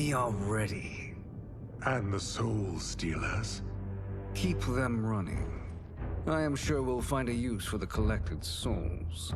We are ready. And the Soul Stealers? Keep them running. I am sure we'll find a use for the collected souls.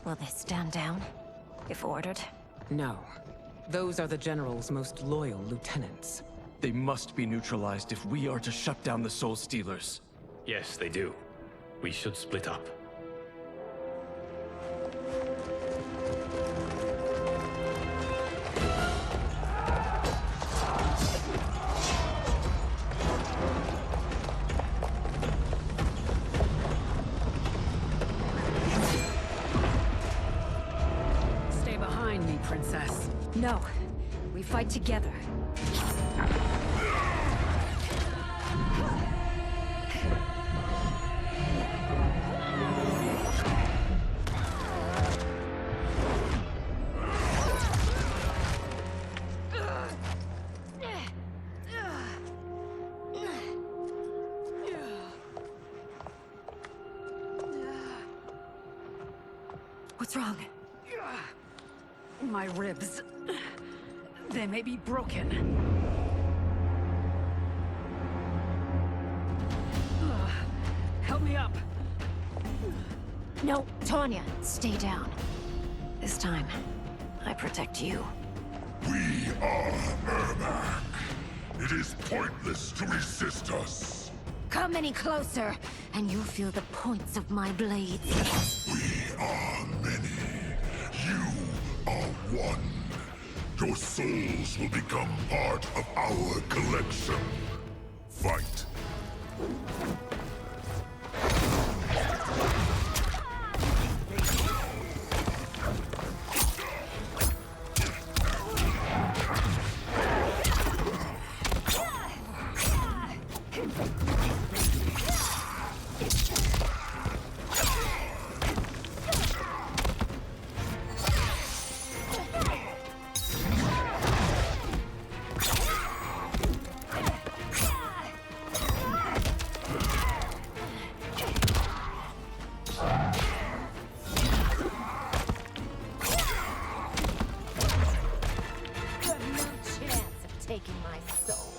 Will they stand down, if ordered? No. Those are the General's most loyal lieutenants. They must be neutralized if we are to shut down the Soul Stealers. Yes, they do. We should split up. Stay behind me, Princess. No. We fight together. What's wrong? My ribs. They may be broken. Help me up. No, Tanya, stay down. This time, I protect you. We are Ermac. It is pointless to resist us. Come any closer, and you'll feel the points of my blades. We are many. You are one. Your souls will become part of our collection. Fight. Taking my soul.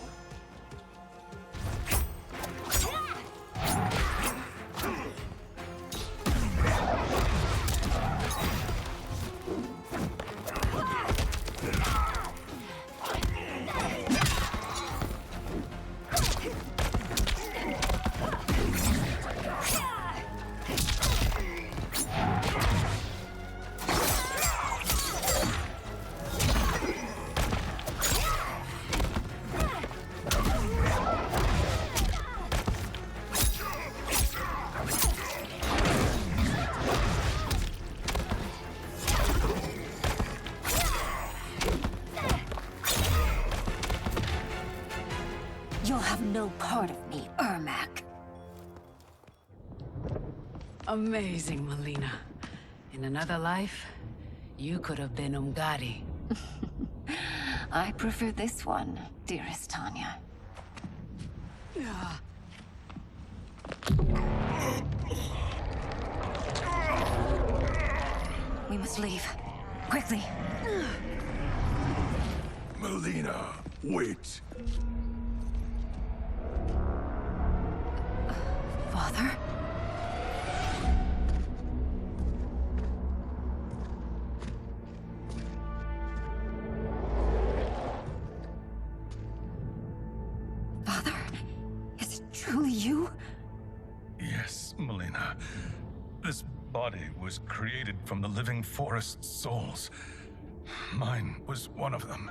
You'll have no part of me, Ermac. Amazing, Melina. In another life, you could have been Umgadi. I prefer this one, dearest Tanya. We must leave. Quickly. Melina, wait. Father? Father? Is it truly you? Yes, Melina. This body was created from the living forest's souls. Mine was one of them.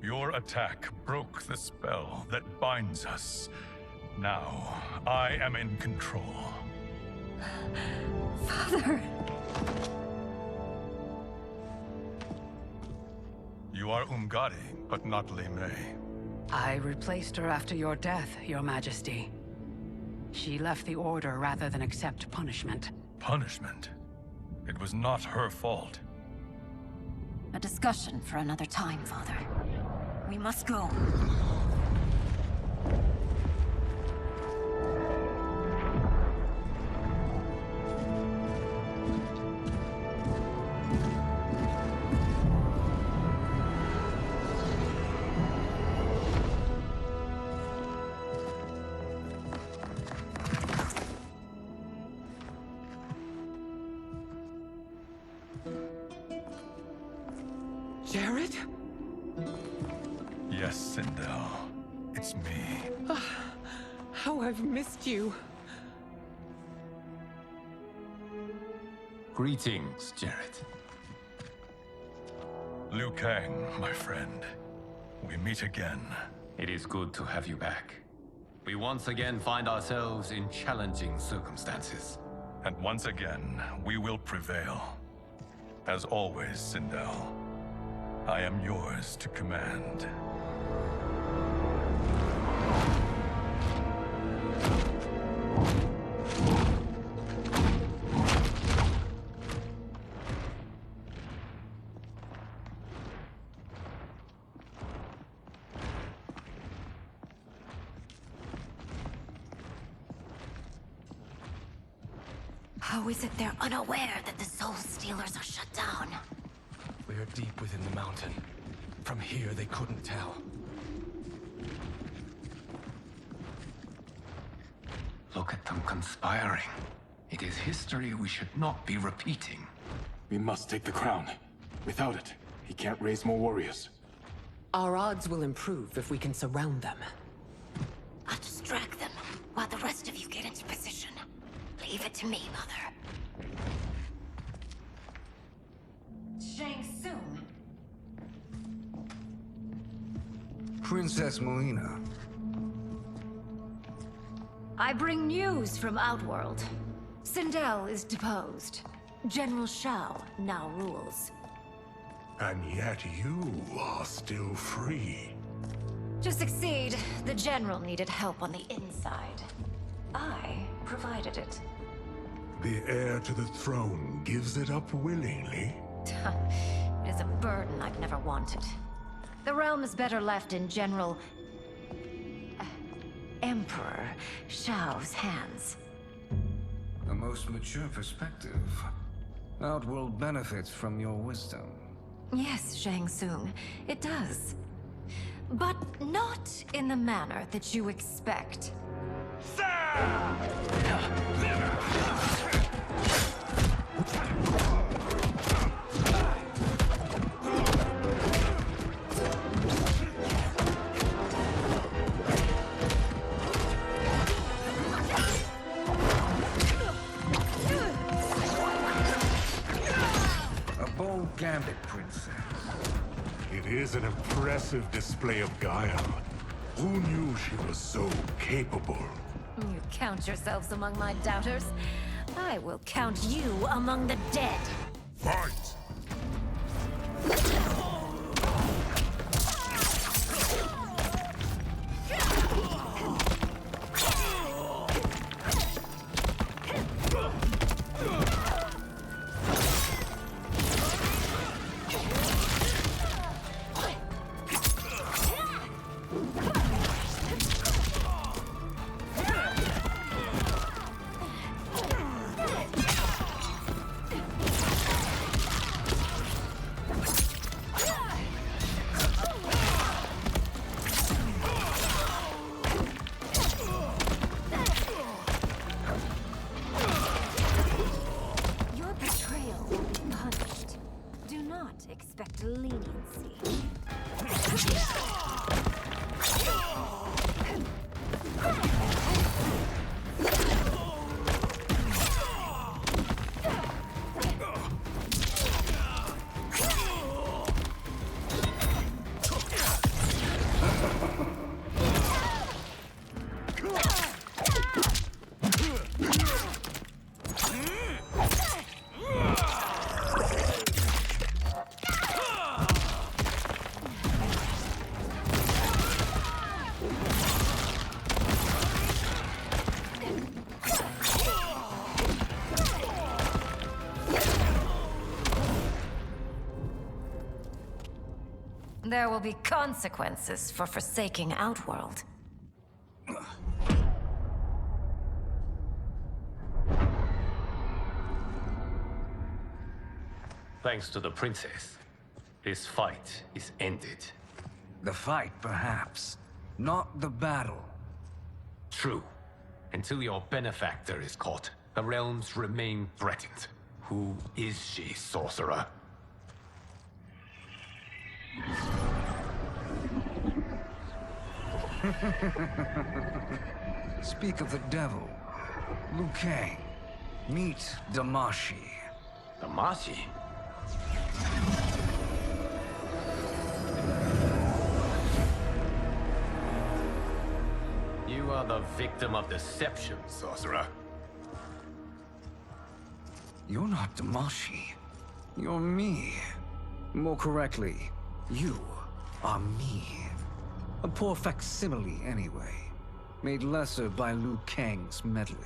Your attack broke the spell that binds us. Now, I am in control. Father! You are Umgadi, but not Li Mei. I replaced her after your death, Your Majesty. She left the Order rather than accept punishment. Punishment? It was not her fault. A discussion for another time, Father. We must go. Jared? Yes, Sindel. It's me. How I've missed you. Greetings, Jared. Liu Kang, my friend. We meet again. It is good to have you back. We once again find ourselves in challenging circumstances. And once again, we will prevail. As always, Sindel, I am yours to command. How is it they're unaware that the Soul Stealers are shut down? We are deep within the mountain. From here, they couldn't tell. Look at them conspiring. It is history we should not be repeating. We must take the crown. Without it, he can't raise more warriors. Our odds will improve if we can surround them. I'll distract them while the rest of you get into position. Leave it to me, Mother. Shang Tsung. Princess Melina. I bring news from Outworld. Sindel is deposed. General Shao now rules. And yet you are still free. To succeed, the General needed help on the inside. I provided it. The heir to the throne gives it up willingly. It is a burden I've never wanted. The realm is better left in General... Emperor Shao's hands. A most mature perspective. Outworld benefits from your wisdom. Yes, Shang Tsung, it does. But not in the manner that you expect. A bold Gambit, Princess. It is an impressive display of guile. Who knew she was so capable? You count yourselves among my doubters. I will count you among the dead. Fight! Your betrayal will be punished. Do not expect leniency. There will be consequences for forsaking Outworld. Thanks to the princess, this fight is ended. The fight, perhaps. Not the battle. True. Until your benefactor is caught, the realms remain threatened. Who is she, sorcerer? Speak of the devil. Liu Kang. Meet Damashi. Damashi? You are the victim of deception, sorcerer. You're not Damashi. You're me. More correctly, you are me. A poor facsimile, anyway. Made lesser by Liu Kang's meddling.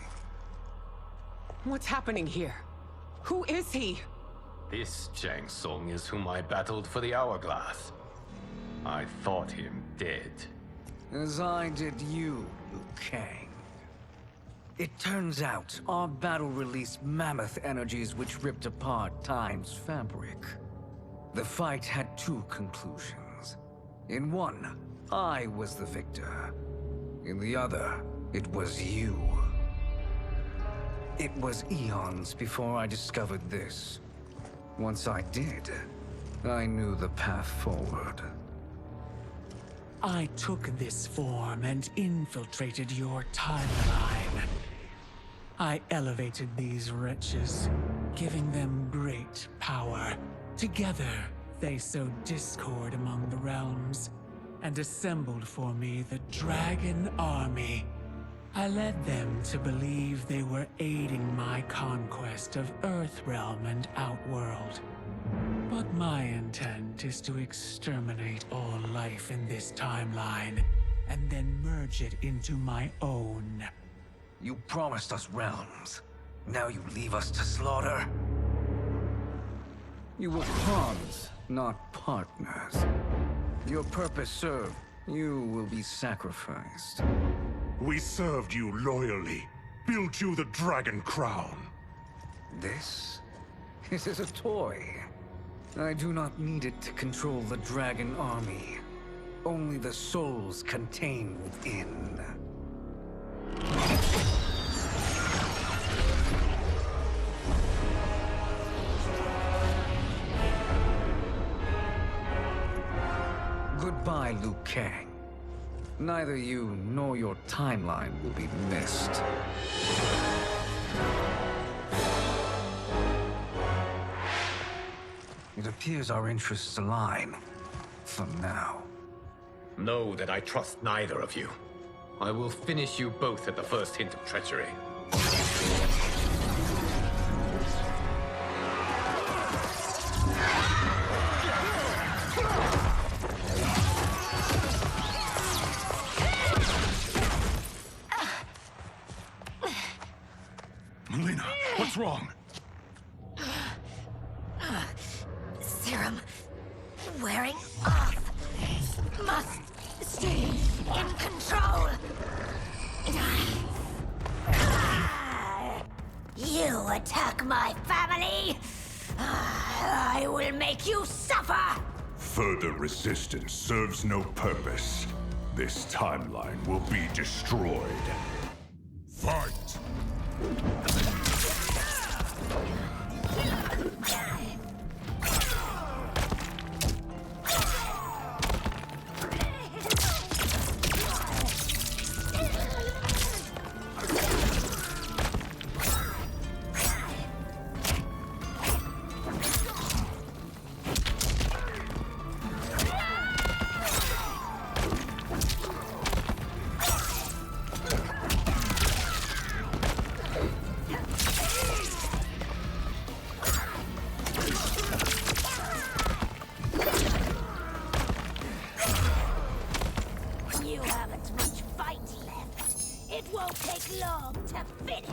What's happening here? Who is he? This Shang Tsung is whom I battled for the Hourglass. I thought him dead. As I did you, Liu Kang. It turns out our battle released mammoth energies which ripped apart time's fabric. The fight had two conclusions. In one, I was the victor. In the other, it was you. It was eons before I discovered this. Once I did, I knew the path forward. I took this form and infiltrated your timeline. I elevated these wretches, giving them great power. Together, they sowed discord among the realms, and assembled for me the Dragon Army. I led them to believe they were aiding my conquest of Earthrealm and Outworld. But my intent is to exterminate all life in this timeline, and then merge it into my own. You promised us realms. Now you leave us to slaughter? You were pawns, not partners. Your purpose served. You will be sacrificed. We served you loyally, built you the Dragon Crown. This is a toy. I do not need it to control the Dragon Army. Only the souls contained within. Goodbye, Liu Kang. Neither you nor your timeline will be missed. It appears our interests align. For now. Know that I trust neither of you. I will finish you both at the first hint of treachery. Melina, what's wrong? Serum wearing off. Must stay in control. You attack my family. I will make you suffer. Further resistance serves no purpose. This timeline will be destroyed. Fight! You haven't much fight left. It won't take long to finish.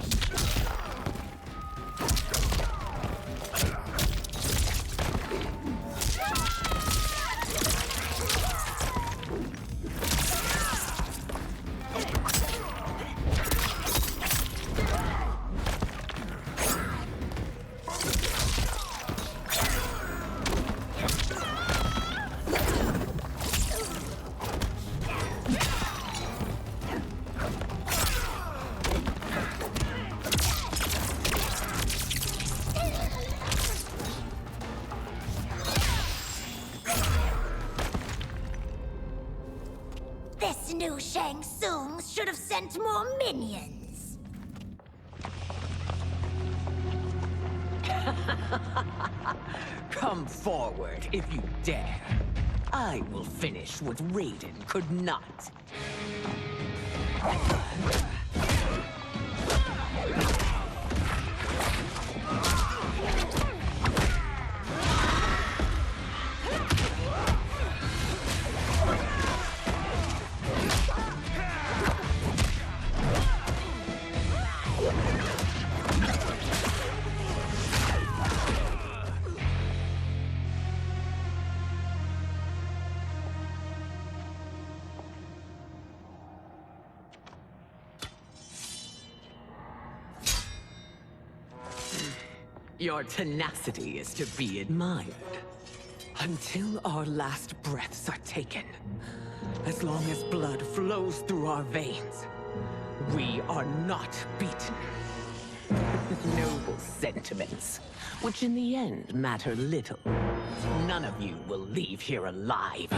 This new Shang Tsung should have sent more minions. Come forward if you dare. I will finish what Raiden could not. Your tenacity is to be admired. Until our last breaths are taken, as long as blood flows through our veins, we are not beaten. Noble sentiments, which in the end matter little. None of you will leave here alive.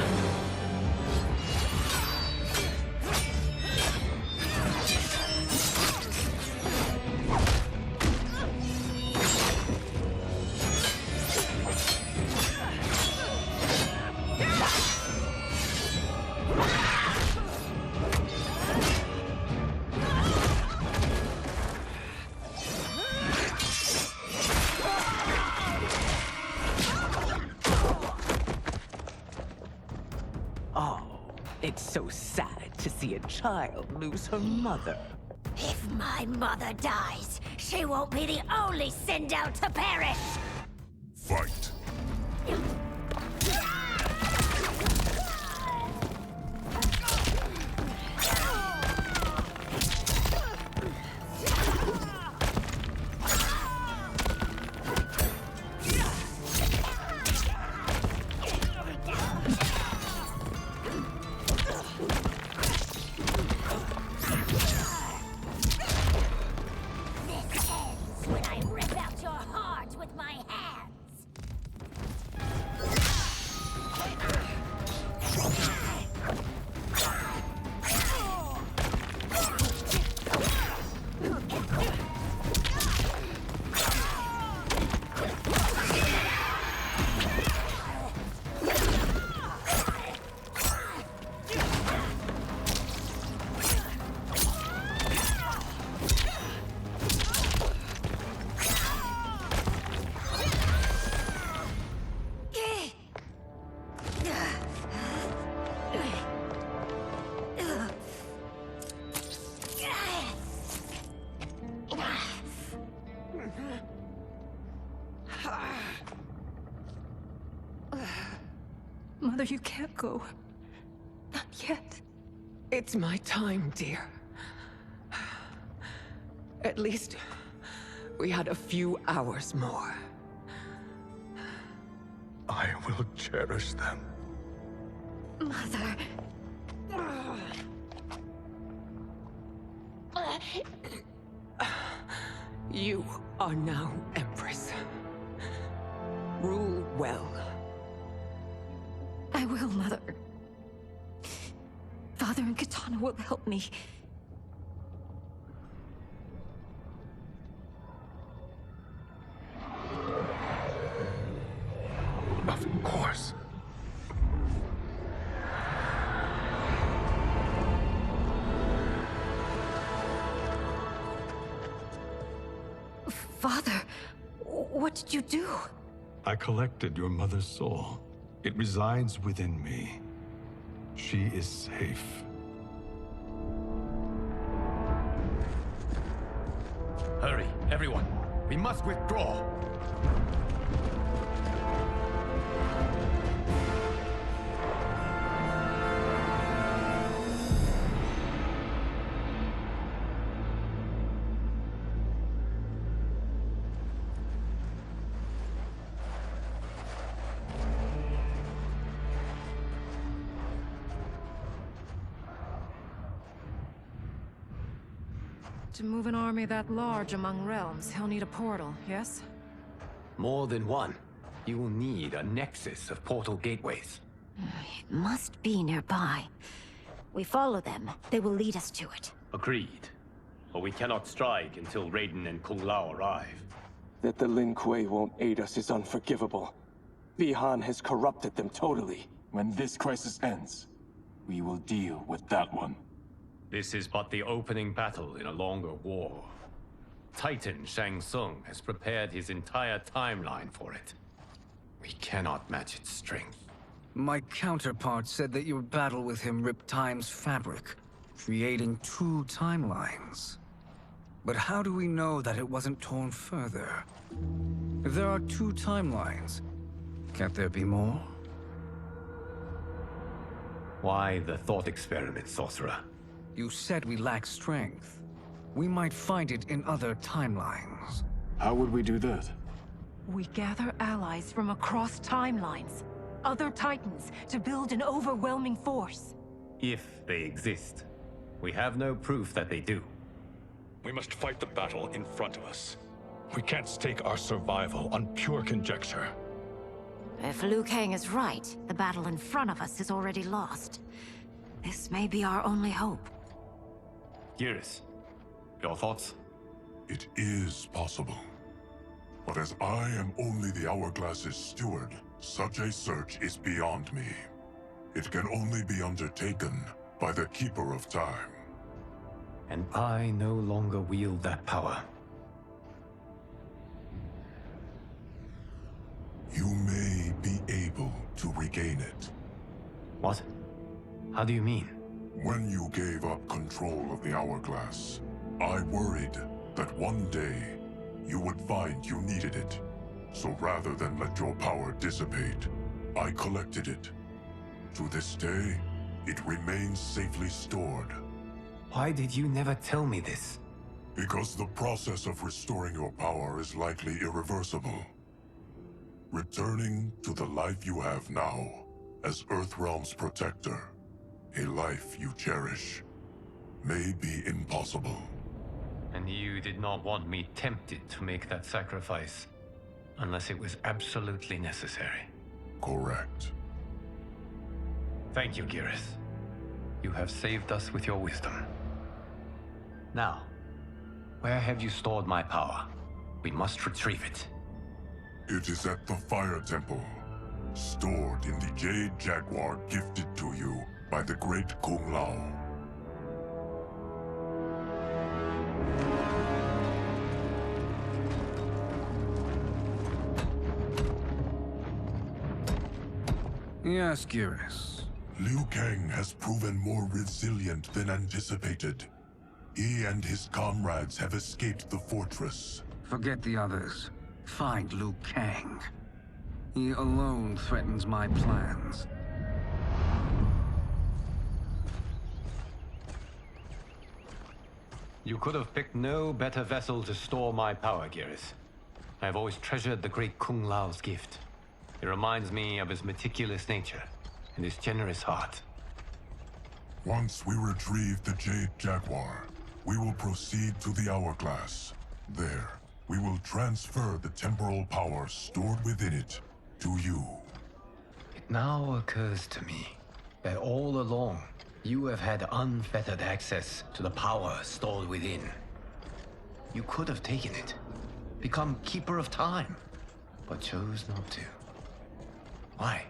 It's so sad to see a child lose her mother. If my mother dies, she won't be the only Sindel to perish! Fight. Mother, you can't go. Not yet. It's my time, dear. At least, we had a few hours more. I will cherish them. Mother... You are now Empress. Rule well. I will, Mother. Father and Katana will help me. Of course. Father, what did you do? I collected your mother's soul. It resides within me. She is safe. Hurry, everyone. We must withdraw. To move an army that large among realms, he'll need a portal, yes? More than one. You will need a nexus of portal gateways. It must be nearby. We follow them. They will lead us to it. Agreed. But we cannot strike until Raiden and Kung Lao arrive. That the Lin Kuei won't aid us is unforgivable. Bi-Han has corrupted them totally. When this crisis ends, we will deal with that one. This is but the opening battle in a longer war. Titan Shang Tsung has prepared his entire timeline for it. We cannot match its strength. My counterpart said that your battle with him ripped time's fabric, creating 2 timelines. But how do we know that it wasn't torn further? If there are 2 timelines, can't there be more? Why the thought experiment, Sorcerer? You said we lack strength. We might find it in other timelines. How would we do that? We gather allies from across timelines, other titans, to build an overwhelming force. If they exist. We have no proof that they do. We must fight the battle in front of us. We can't stake our survival on pure conjecture. If Liu Kang is right, the battle in front of us is already lost. This may be our only hope. Geras, your thoughts? It is possible. But as I am only the Hourglass's steward, such a search is beyond me. It can only be undertaken by the Keeper of Time. And I no longer wield that power. You may be able to regain it. What? How do you mean? When you gave up control of the Hourglass, I worried that one day you would find you needed it. So rather than let your power dissipate, I collected it. To this day, it remains safely stored. Why did you never tell me this? Because the process of restoring your power is likely irreversible. Returning to the life you have now, as Earthrealm's protector, a life you cherish, may be impossible. And you did not want me tempted to make that sacrifice, unless it was absolutely necessary. Correct. Thank you, Geras. You have saved us with your wisdom. Now, where have you stored my power? We must retrieve it. It is at the Fire Temple, stored in the Jade Jaguar gifted to you by the great Kung Lao. Yes, Geras. Liu Kang has proven more resilient than anticipated. He and his comrades have escaped the fortress. Forget the others. Find Liu Kang. He alone threatens my plans. You could have picked no better vessel to store my power, Geras. I have always treasured the great Kung Lao's gift. It reminds me of his meticulous nature and his generous heart. Once we retrieve the Jade Jaguar, we will proceed to the Hourglass. There, we will transfer the temporal power stored within it to you. It now occurs to me that all along, you have had unfettered access to the power stored within. You could have taken it, become Keeper of Time, but chose not to. Why?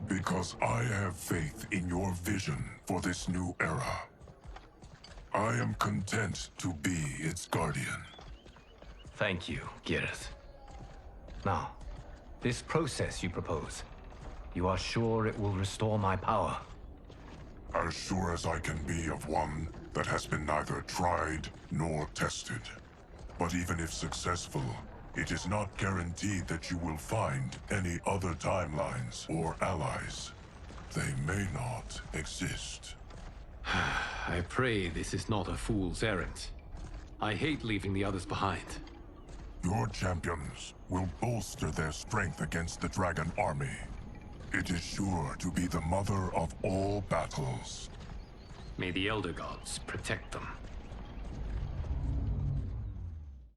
Because I have faith in your vision for this new era. I am content to be its guardian. Thank you, Geras. Now, this process you propose, you are sure it will restore my power? As sure as I can be of one that has been neither tried nor tested. But even if successful, it is not guaranteed that you will find any other timelines or allies. They may not exist. I pray this is not a fool's errand. I hate leaving the others behind. Your champions will bolster their strength against the Dragon Army. It is sure to be the mother of all battles. May the Elder Gods protect them.